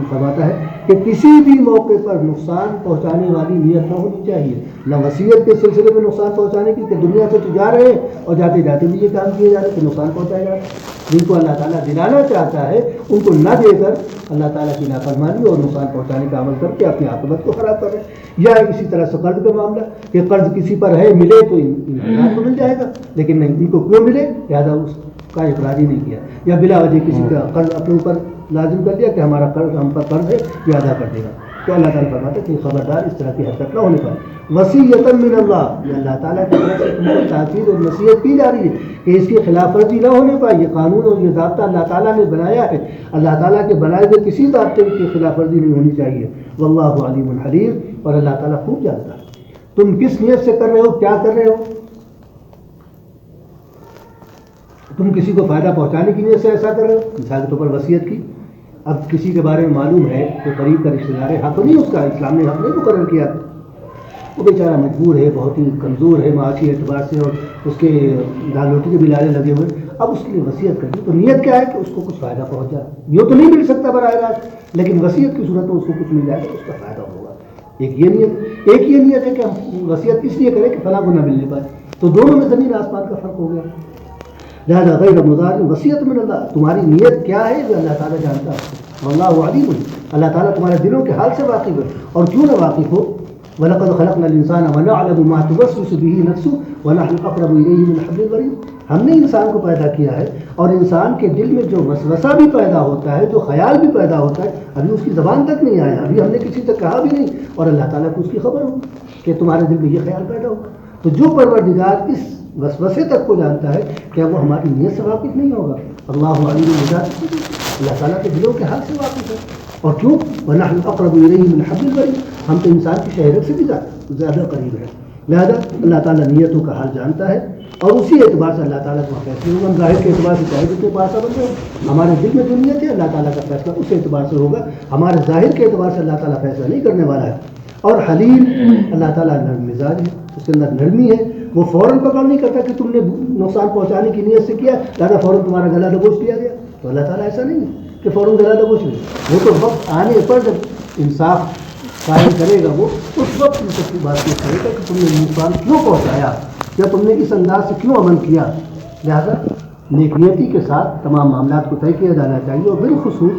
فرماتا ہے کہ کسی بھی موقع پر نقصان پہنچانے والی نیت نہ ہونی چاہیے، نہ وصیت کے سلسلے میں نقصان پہنچانے کی کہ دنیا سے تو جا رہے ہیں اور جاتے جاتے بھی یہ کام کیے جا رہے ہیں کہ نقصان پہنچایا جا رہا ہے۔ جن کو اللہ تعالیٰ دلانا چاہتا ہے ان کو نہ دے کر اللہ تعالیٰ کی نافرمانی اور نقصان پہنچانے کا عمل کر کے اپنی عاقبت کو خراب کر رہے ہیں۔ یا اسی طرح سے قرض کا معاملہ کہ قرض کسی پر ہے، ملے تو ان کو مل جائے گا، لیکن نہیں، ان کو کیوں ملے لہٰذا اس کا اقرار ہی نہیں کیا، یا بلا وجہ کسی کا قرض اپنے اوپر لازم کر دیا کہ ہمارا قرض ہم پر قرض ہے یہ ادا کر دے گا۔ تو اللہ تعالیٰ فرماتا ہے کہ خبردار اس طرح کی حرکت نہ ہونے پر وصیۃ من اللہ، یہ اللہ تعالیٰ کی طرف سے تم کو تاکید اور نصیحت کی جا رہی ہے کہ اس کی خلاف ورزی نہ ہونے پائے۔ یہ قانون اور یہ ضابطہ اللہ تعالیٰ نے بنایا ہے، اللہ تعالیٰ کے بنائے ہوئے کسی ضابطے کی خلاف ورزی نہیں ہونی چاہیے۔ واللہ علیم حلیم، اور اللہ تعالیٰ خوب جانتا ہے تم کس نیت سے کر رہے ہو، کیا کر رہے ہو۔ تم کسی کو فائدہ پہنچانے کی نیت سے ایسا کر رہے ہو، مثال کے طور پر وصیت کی، اب کسی کے بارے میں معلوم ہے کہ قریب کا رشتہ دار ہے، حق نہیں اس کا، اسلام نے حق نہیں مقرر کیا، وہ بیچارہ مجبور ہے، بہت ہی کمزور ہے معاشی اعتبار سے اور اس کے دال روٹی کے بھی لالے لگے ہوئے، اب اس کے لیے وصیت کر دی تو نیت کیا ہے کہ اس کو کچھ فائدہ پہنچ جائے، یہ تو نہیں مل سکتا براہ راست، لیکن وصیت کی صورت میں اس کو کچھ مل جائے گا، اس کا فائدہ ہوگا۔ ایک یہ نیت ہے کہ ہم وصیت اس لیے کریں کہ فلاں کو نہ ملنے پائے، تو دونوں میں زمین آسمان کا فرق ہو گیا۔ لہٰذا غیر مضار وصیت من اللہ، تمہاری نیت کیا ہے جو اللہ تعالیٰ جانتا ہے، واللہ علیم، اللہ تعالیٰ تمہارے دلوں کے حال سے واقف ہے، اور کیوں نہ واقف ہو، وَلَقَدْ خَلَقْنَا الْإِنسَانَ وَنَعْلَمُ مَا تُوَسْوِسُ بِهِ نَفْسُهُ وَنَحْنُ أَقْرَبُ إِلَيْهِ مِنْ حَبْلِ الْوَرِيدِ، ہم نے انسان کو پیدا کیا ہے اور انسان کے دل میں جو وسوسہ بھی پیدا ہوتا ہے، جو خیال بھی پیدا ہوتا ہے، ابھی اس کی زبان تک نہیں آیا، ابھی ہم نے کسی سے کہا بھی نہیں، اور اللہ تعالیٰ کو اس کی خبر ہوگی کہ تمہارے دل میں یہ خیال پیدا ہوگا۔ تو جو پروردگار اس وسوسے تک کو جانتا ہے، کیا وہ ہماری نیت سے واقف نہیں ہوگا؟ اللہ علیم بذات الصدور، اللہ تعالیٰ کے دلوں کے حال سے واقف ہے، اور کیوں؟ وَنَحْنُ أَقْرَبُ إِلَيْهِ مِنْ حَبْلِ الْوَرِيدِ، ہم تو انسان کی شہرت سے بھی زیادہ قریب ہے، لہذا اللہ تعالیٰ نیتوں کا حال جانتا ہے، اور اسی اعتبار سے اللہ تعالیٰ کو فیصلے ہوگا۔ ہم ظاہر کے اعتبار سے چاہے جتنے پاسا بن رہے ہیں، ہمارے دل میں جو نیت ہے اللہ تعالیٰ کا فیصلہ اس اعتبار سے ہوگا، ہمارے ظاہر کے اعتبار سے اللہ تعالیٰ فیصلہ نہیں کرنے والا ہے۔ اور حلیم، اللہ تعالیٰ نرم مزاج ہے، اس کے اندر نرمی ہے، وہ فوراً پکڑ نہیں کرتا کہ تم نے نقصان پہنچانے کی نیت سے کیا لہٰذا فوراً تمہارا گلا دبوچ لیا گیا، تو اللہ تعالیٰ ایسا نہیں ہے کہ فوراً گلا دبوچ لے، وہ تو وقت آنے پر جب انصاف قائم کرے گا وہ اس وقت ان سب کی بات یہ کرے گا کہ تم نے نقصان کیوں پہنچایا، یا تم نے اس انداز سے کیوں عمل کیا۔ لہٰذا نیکیتی کے ساتھ تمام معاملات کو طے کیا جانا چاہیے، اور بالخصوص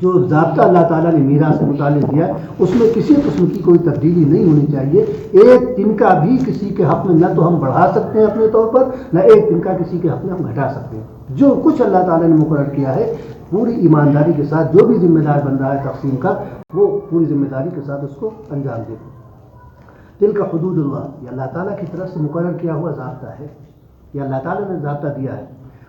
جو ضابطہ اللہ تعالیٰ نے میراث سے متعلق دیا ہے اس میں کسی قسم کی کوئی تبدیلی نہیں ہونی چاہیے، ایک دن کا بھی کسی کے حق میں نہ تو ہم بڑھا سکتے ہیں اپنے طور پر، نہ ایک دن کا کسی کے حق میں ہم گھٹا سکتے ہیں۔ جو کچھ اللہ تعالیٰ نے مقرر کیا ہے پوری ایمانداری کے ساتھ، جو بھی ذمہ دار بن رہا ہے تقسیم کا وہ پوری ذمہ داری کے ساتھ اس کو انجام دے۔ دل کا حدود اللہ، یہ اللہ تعالیٰ کی طرف سے مقرر کیا ہوا ضابطہ ہے، یہ اللہ تعالیٰ نے ضابطہ دیا ہے۔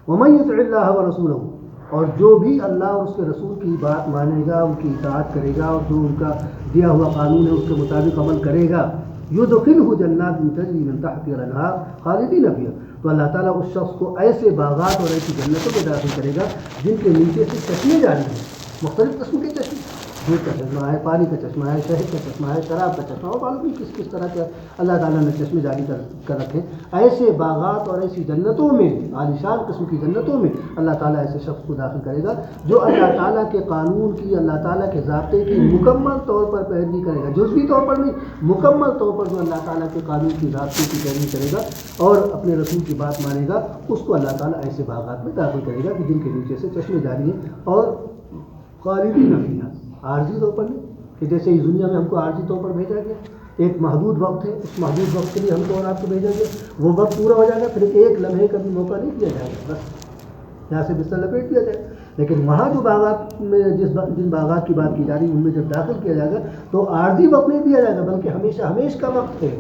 وَمَن يُطِعِ اللَّهَ وَرَسُولَهُ، اور جو بھی اللہ اور اس کے رسول کی بات مانے گا، ان کی اطاعت کرے گا، اور جو ان کا دیا ہوا قانون ہے اس کے مطابق عمل کرے گا، يُدْخِلْهُ جَنَّاتٍ تَجْرِي مِن تَحْتِهَا الْأَنْهَارُ خَالِدِينَ فِيهَا، تو اللہ تعالیٰ اس شخص کو ایسے باغات اور ایسی جنتوں میں داخل کرے گا جن کے نیچے سے چشمے جاری ہیں، مختلف قسم کے چشمے، دودھ کا چشمہ ہے، پانی کا چشمہ ہے، شہد کا چشمہ ہے، شراب کا چشمہ، اور معلوم نہیں کس طرح کے اللہ تعالیٰ نے چشمے جاری کر رکھے. ایسے باغات اور ایسی جنتوں میں، عالیشان قسم کی جنتوں میں اللہ تعالیٰ ایسے شخص کو داخل کرے گا جو اللہ تعالیٰ کے قانون کی، اللہ تعالیٰ کے ضابطے کی مکمل طور پر پیروی کرے گا، جزوی طور پر نہیں، مکمل طور پر جو اللہ تعالیٰ کے قانون کی ضابطے کی پیروی کرے گا اور اپنے رسول کی بات مانے گا، اس کو اللہ تعالیٰ ایسے باغات میں داخل کرے گا کہ جن کے نیچے سے چشمے جاری ہیں اور خالدین فیہا، عارضی طور پر نہیں کہ جیسے اس دنیا میں ہم کو عارضی طور پر بھیجا گیا، ایک محدود وقت ہے، اس محدود وقت کے لیے ہم کو اور آپ کو بھیجا گیا، وہ وقت پورا ہو جائے گا، پھر ایک لمحے کا بھی موقع نہیں دیا جائے گا، بس یہاں سے بستر لپیٹ دیا جائے. لیکن وہاں جو باغات میں جن باغات کی بات کی جا رہی ہے ان میں جب داخل کیا جائے گا تو عارضی وقت نہیں دیا جائے گا بلکہ ہمیشہ کا وقت ہے.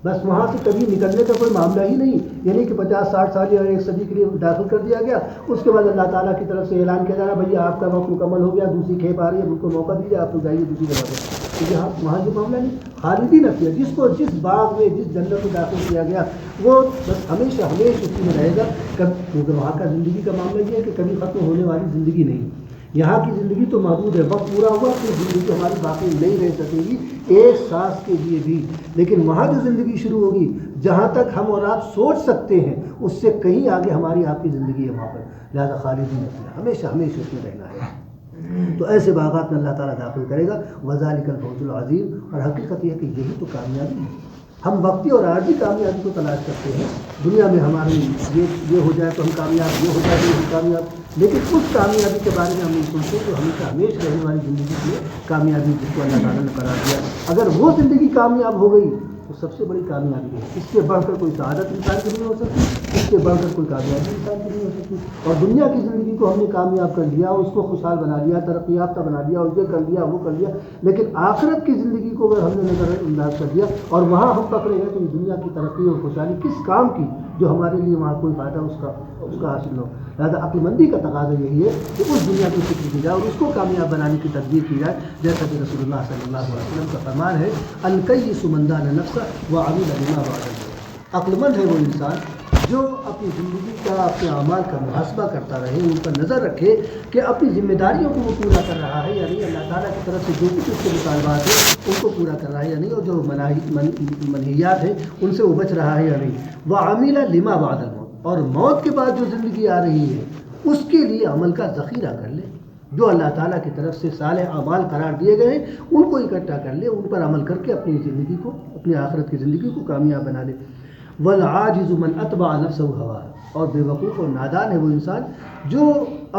بس وہاں سے کبھی نکلنے کا کوئی معاملہ ہی نہیں، یعنی کہ 50-60 سال یا 1 صدی کے لیے داخل کر دیا گیا، اس کے بعد اللہ تعالیٰ کی طرف سے اعلان کیا جا رہا ہے بھیا آپ کا وقت مکمل ہو گیا، دوسری کھیپ آ رہی ہے، ان کو موقع دیجیے، آپ کو جائیے دوسری جگہ پر. تو یہاں وہاں جو معاملہ نہیں، خالدین فیہا، جس کو جس باغ میں جس جنت میں داخل کیا گیا وہ بس ہمیشہ اسی میں رہے گا. کیونکہ وہاں کا زندگی کا معاملہ یہ ہے کہ کبھی ختم ہونے والی زندگی نہیں. یہاں کی زندگی تو محدود ہے، وقت پورا ہوا تو زندگی ہماری باقی نہیں رہ سکے گی ایک سانس کے لیے بھی. لیکن وہاں جو زندگی شروع ہوگی، جہاں تک ہم اور آپ سوچ سکتے ہیں اس سے کہیں آگے ہماری آپ کی زندگی ہے وہاں پر. لہٰذا خالدین فیہا، ہمیشہ اس میں رہنا ہے. تو ایسے باغات میں اللہ تعالیٰ داخل کرے گا. وذالک الفوز العظیم، اور حقیقت یہ ہے کہ یہی تو کامیابی ہے. ہم وقتی اور عارضی کامیابی کو تلاش کرتے ہیں، دنیا میں ہماری یہ ہو جائے تو ہم کامیاب، یہ ہو جائے تو ہم کامیاب، لیکن اس کامیابی کے بارے میں ہم نہیں سوچتے جو ہمیشہ رہنے والی زندگی کی کامیابی جس کو اللہ تعالیٰ نے قرار دیا. اگر وہ زندگی کامیاب ہو گئی تو سب سے بڑی کامیابی ہے. اس سے بڑھ کر کوئی سعادت انسان کی نہیں ہو سکتی، اس سے بڑھ کر کوئی کامیابی انسان کی نہیں ہو سکتی. اور دنیا کی زندگی کو ہم نے کامیاب کر لیا، اس کو خوشحال بنا لیا، ترقی یافتہ بنا لیا، اور یہ کر لیا وہ کر لیا، لیکن آخرت کی زندگی کو اگر ہم نے نظر انداز کر دیا اور وہاں ہم پکڑے گئے تو دنیا کی ترقی اور خوشحالی کس کام کی جو ہمارے لیے وہاں کوئی فائدہ اس کا حاصل نہ ہو. لہٰذا عقل مندی کا تقاضا یہی ہے کہ اس دنیا کی فکر کی جائے اور اس کو کامیاب بنانے کی تدبیر کی جائے. جیسا کہ رسول اللہ صلی اللہ علیہ وسلم کا فرمان ہے، الکیس من دان نفسہ وعمل لما بعد الموت. عقل مند ہے وہ انسان جو اپنی زندگی کا، اپنے اعمال کا محاسبہ کرتا رہے، ان پر نظر رکھے کہ اپنی ذمہ داریوں کو وہ پورا کر رہا ہے یا نہیں، اللہ تعالیٰ کی طرف سے جو کچھ اس کے مطالبات ہیں ان کو پورا کر رہا ہے یا نہیں، اور جو منہیات ہیں ان سے وہ بچ رہا ہے یا نہیں. وعمل لما بعد الموت، اور موت کے بعد جو زندگی آ رہی ہے اس کے لیے عمل کا ذخیرہ کر لے. جو اللہ تعالیٰ کی طرف سے صالح اعمال قرار دیے گئے ہیں ان کو اکٹھا کر لے، ان پر عمل کر کے اپنی زندگی کو، اپنی آخرت کی زندگی کو کامیاب بنا لے. والعاجز من اتبع نفسه هواها، اور بے وقوف اور نادان ہے وہ انسان جو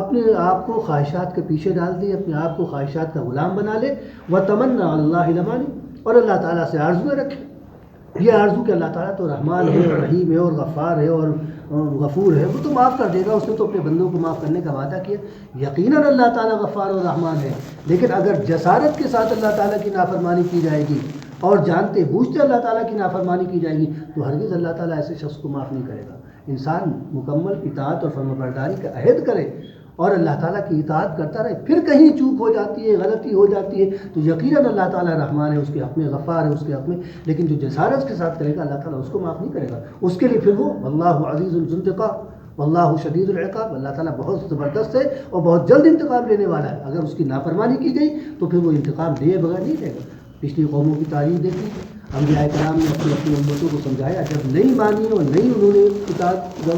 اپنے آپ کو خواہشات کے پیچھے ڈال دے، اپنے آپ کو خواہشات کا غلام بنا لے. وتمنى علی اللہ الامانی، اور اللہ تعالیٰ سے آرزویں رکھے. یہ آرزو کہ اللہ تعالیٰ تو رحمان ہے اور رحیم ہے اور غفار ہے اور غفور ہے، وہ تو معاف کر دے گا، اس نے تو اپنے بندوں کو معاف کرنے کا وعدہ کیا. یقیناً اللہ تعالیٰ غفار اور رحمان ہے، لیکن اگر جسارت کے ساتھ اللہ تعالیٰ کی نافرمانی کی جائے گی اور جانتے بوجھتے اللہ تعالیٰ کی نافرمانی کی جائے گی تو ہرگز اللہ تعالیٰ ایسے شخص کو معاف نہیں کرے گا. انسان مکمل اطاعت اور فرمانبرداری کا عہد کرے اور اللہ تعالیٰ کی اطاعت کرتا رہے، پھر کہیں چوک ہو جاتی ہے، غلطی ہو جاتی ہے تو یقیناً اللہ تعالیٰ رحمان ہے، اس کے حق میں غفار ہے، اس کے حق میں. لیکن جو جسارت کے ساتھ کرے گا اللہ تعالیٰ اس کو معاف نہیں کرے گا. اس کے لیے پھر وہ واللہ عزیز ذو انتقام واللہ شدید العقاب، اللہ تعالیٰ بہت زبردست ہے اور بہت جلد انتقام لینے والا ہے. اگر اس کی نافرمانی کی گئی تو پھر وہ انتقام دیے بغیر نہیں دے گا. پچھلی قوموں کی تاریخ دیکھی، انبیاء کرام نے اپنی امتوں کو سمجھایا، جب نہیں مانی اور نہیں انہوں نے اطاعت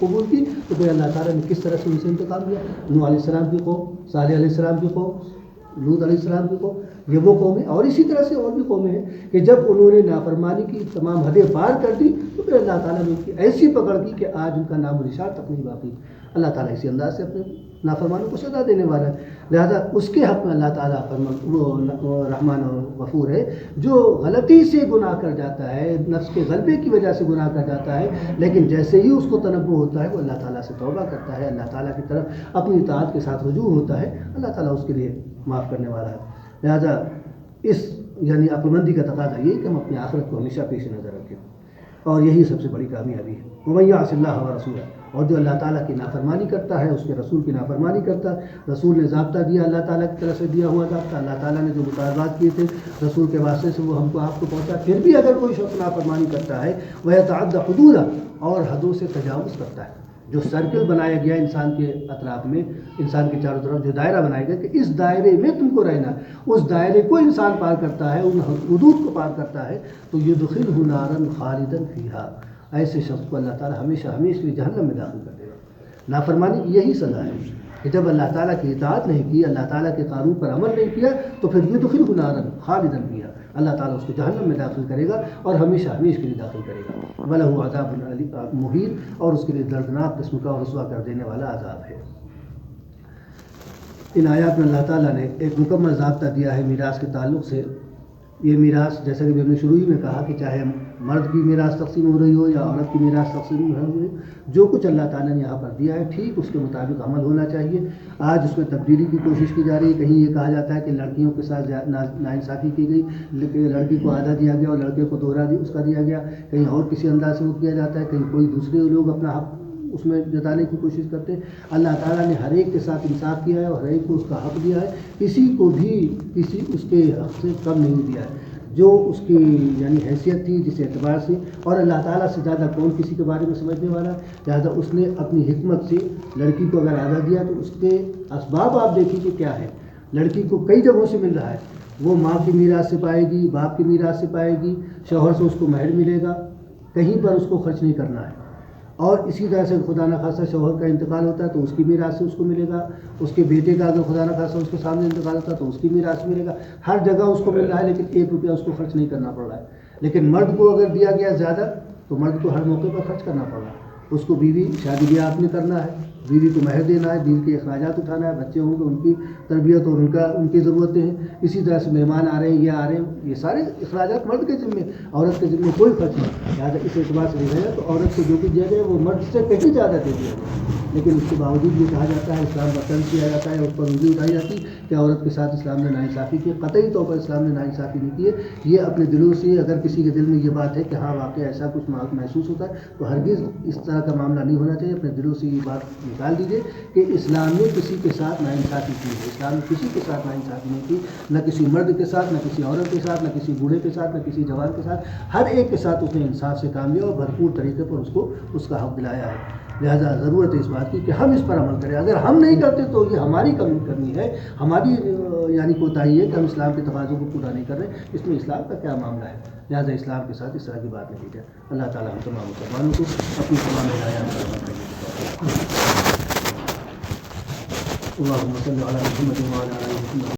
قبول کی تو پھر اللہ تعالیٰ نے کس طرح سے ان سے انتقام لیا. نوح علیہ السلام کی قوم، صالح علیہ السلام کی قوم، لوط علیہ السلام کی قوم، یہ وہ قومیں اور اسی طرح سے اور بھی قومیں ہیں کہ جب انہوں نے نافرمانی کی تمام حدیں پار کر دی تو پھر اللہ تعالیٰ نے ان کی ایسی پکڑ کی کہ آج ان کا نام و نشان تک نہیں باقی. اللہ تعالیٰ اسی انداز سے اپنے نافرمانوں کو سزا دینے والا ہے. لہذا اس کے حق میں اللہ تعالیٰ وہ رحمان و غفور ہے. جو غلطی سے گناہ کر جاتا ہے، نفس کے غلبے کی وجہ سے گناہ کر جاتا ہے، لیکن جیسے ہی اس کو تنبہ ہوتا ہے وہ اللہ تعالیٰ سے توبہ کرتا ہے، اللہ تعالیٰ کی طرف اپنی اطاعت کے ساتھ رجوع ہوتا ہے، اللہ تعالیٰ اس کے لیے معاف کرنے والا ہے. لہذا اس یعنی عقل مندی کا تقاضا یہی کہ ہم اپنی آخرت کو ہمیشہ پیش نظر رکھیں، اور یہی سب سے بڑی کامیابی ہے. وَمَن يَعْصِ اللَّهَ وَرَسُولَهُ، اور جو اللہ تعالیٰ کی نافرمانی کرتا ہے، اس کے رسول کی نافرمانی کرتا ہے. رسول نے ضابطہ دیا، اللہ تعالیٰ کی طرف سے دیا ہوا ضابطہ، اللہ تعالیٰ نے جو مطالبات کیے تھے رسول کے واسطے سے وہ ہم کو آپ کو پہنچا، پھر بھی اگر کوئی شخص نافرمانی کرتا ہے وَيَتَعَدَّ حُدُودَهُ، اور حدوں سے تجاوز کرتا ہے، جو سرکل بنایا گیا انسان کے اطراف میں، انسان کے چاروں طرف جو دائرہ بنایا گیا کہ اس دائرے میں تم کو رہنا، اس دائرے کو انسان پار کرتا ہے، ان حدود کو پار کرتا ہے تو یدخلہ نارا خالدا فیہا، ایسے شخص کو اللہ تعالیٰ ہمیشہ ہمیشہ لیے جہنم میں داخل کر دے گا۔ نافرمانی کی یہی سزا ہے کہ جب اللہ تعالیٰ کی اطاعت نہیں کی، اللہ تعالیٰ کے قانون پر عمل نہیں کیا تو پھر یدخلہ نارا خالدا فیہا، اللہ تعالیٰ اس کو جہنم میں داخل کرے گا اور ہمیشہ ہمیشہ کے لیے داخل کرے گا۔ وَلَهُ عَذَابٌ مُہِینٌ، اور اس کے لیے دردناک قسم کا اور رسوا کر دینے والا عذاب ہے۔ ان آیات میں اللہ تعالیٰ نے ایک مکمل ضابطہ دیا ہے میراث کے تعلق سے۔ یہ میراث جیسا کہ ہم نے شروع ہی میں کہا کہ چاہے مرد کی میراث تقسیم ہو رہی ہو یا عورت کی میراث تقسیم ہو رہی ہو، جو کچھ اللہ تعالیٰ نے یہاں پر دیا ہے ٹھیک اس کے مطابق عمل ہونا چاہیے۔ آج اس میں تبدیلی کی کوشش کی جا رہی ہے، کہیں یہ کہا جاتا ہے کہ لڑکیوں کے ساتھ ناانصافی کی گئی، لیکن لڑکی کو آدھا دیا گیا اور لڑکے کو دوہرا اس کا دیا گیا، کہیں اور کسی انداز سے وہ کیا جاتا ہے، کہیں کوئی دوسرے لوگ اپنا حق اس میں جتانے کی کوشش کرتے ہیں۔ اللہ تعالیٰ نے ہر ایک کے ساتھ انصاف کیا ہے اور ہر ایک کو اس کا حق دیا ہے، کسی کو بھی کسی اس کے حق سے کم نہیں دیا ہے، جو اس کی یعنی حیثیت تھی جس اعتبار سے، اور اللہ تعالیٰ سے زیادہ کون کسی کے بارے میں سمجھنے والا ہے، لہٰذا اس نے اپنی حکمت سے لڑکی کو اگر آدھا دیا تو اس کے اسباب آپ دیکھیے کہ کیا ہے۔ لڑکی کو کئی جگہوں سے مل رہا ہے، وہ ماں کی میراث سے پائے گی، باپ کی میراث سے پائے گی، شوہر سے اس کو مہر ملے گا، کہیں پر اس کو خرچ نہیں کرنا ہے، اور اسی طرح سے خدا نخواستہ شوہر کا انتقال ہوتا ہے تو اس کی میراث سے اس کو ملے گا، اس کے بیٹے کا اگر خدا نخواستہ اس کے سامنے انتقال ہوتا ہے تو اس کی میراث ملے گا، ہر جگہ اس کو مل رہا ہے لیکن 1 روپیہ اس کو خرچ نہیں کرنا پڑ رہا ہے۔ لیکن مرد کو اگر دیا گیا زیادہ تو مرد کو ہر موقع پر خرچ کرنا پڑ رہا ہے، اس کو بیوی شادی بیاہ اپنے کرنا ہے، بیوی کو مہر دینا ہے، بیوی کے اخراجات اٹھانا ہے، بچے ہوں گے ان کی تربیت اور ان کی ضرورتیں ہیں، اسی طرح سے مہمان آ رہے ہیں یہ آ رہے ہیں، یہ سارے اخراجات مرد کے ذمے، عورت کے ذمے کوئی خرچ نہیں۔ لہٰذا اس اعتبار سے دیکھا جائے تو عورت کو جو بھی دیا گیا وہ مرد سے کہیں زیادہ دے دیا گیا، لیکن اس کے باوجود یہ کہا جاتا ہے، اسلام کا طنز کیا جاتا ہے، اس پر انگلی اٹھائی جاتی کہ عورت کے ساتھ اسلام نے ناانصافی کی۔ قطعی طور پر اسلام نے ناانصافی نہیں کی ہے، یہ اپنے دلوں سے اگر کسی کے دل میں یہ بات ہے کہ ہاں واقعی ایسا کچھ محسوس ہوتا ہے تو ہرگز اس طرح کا معاملہ نہیں ہونا چاہیے، اپنے دلوں سے یہ بات نکال دیجیے کہ اسلام نے کسی کے ساتھ ناانصافی کی ہے، اسلام نے کسی کے ساتھ ناانصافی نہیں کی، نہ کسی مرد کے ساتھ، نہ کسی عورت کے ساتھ، نہ کسی بوڑھے کے ساتھ، نہ کسی جوان کے ساتھ، ہر ایک کے ساتھ اس نے انصاف سے کام لیا اور بھرپور طریقے پر اس کو اس کا حق دلایا ہے۔ لہذا ضرورت ہے اس بات کی کہ ہم اس پر عمل کریں، اگر ہم نہیں کرتے تو یہ ہماری کمی ہے، ہماری یعنی کوتاہی ہے کہ ہم اسلام کے تقاضوں کو پورا نہیں کر رہے، اس میں اسلام کا کیا معاملہ ہے۔ لہذا اسلام کے ساتھ اس طرح کی بات نہیں کی جائے۔ اللہ تعالیٰ ہم تمام مسلمانوں کو اپنی تمام ہدایات پر عمل کرنے کی توفیق۔ اللهم صل على محمد وعلى آل محمد۔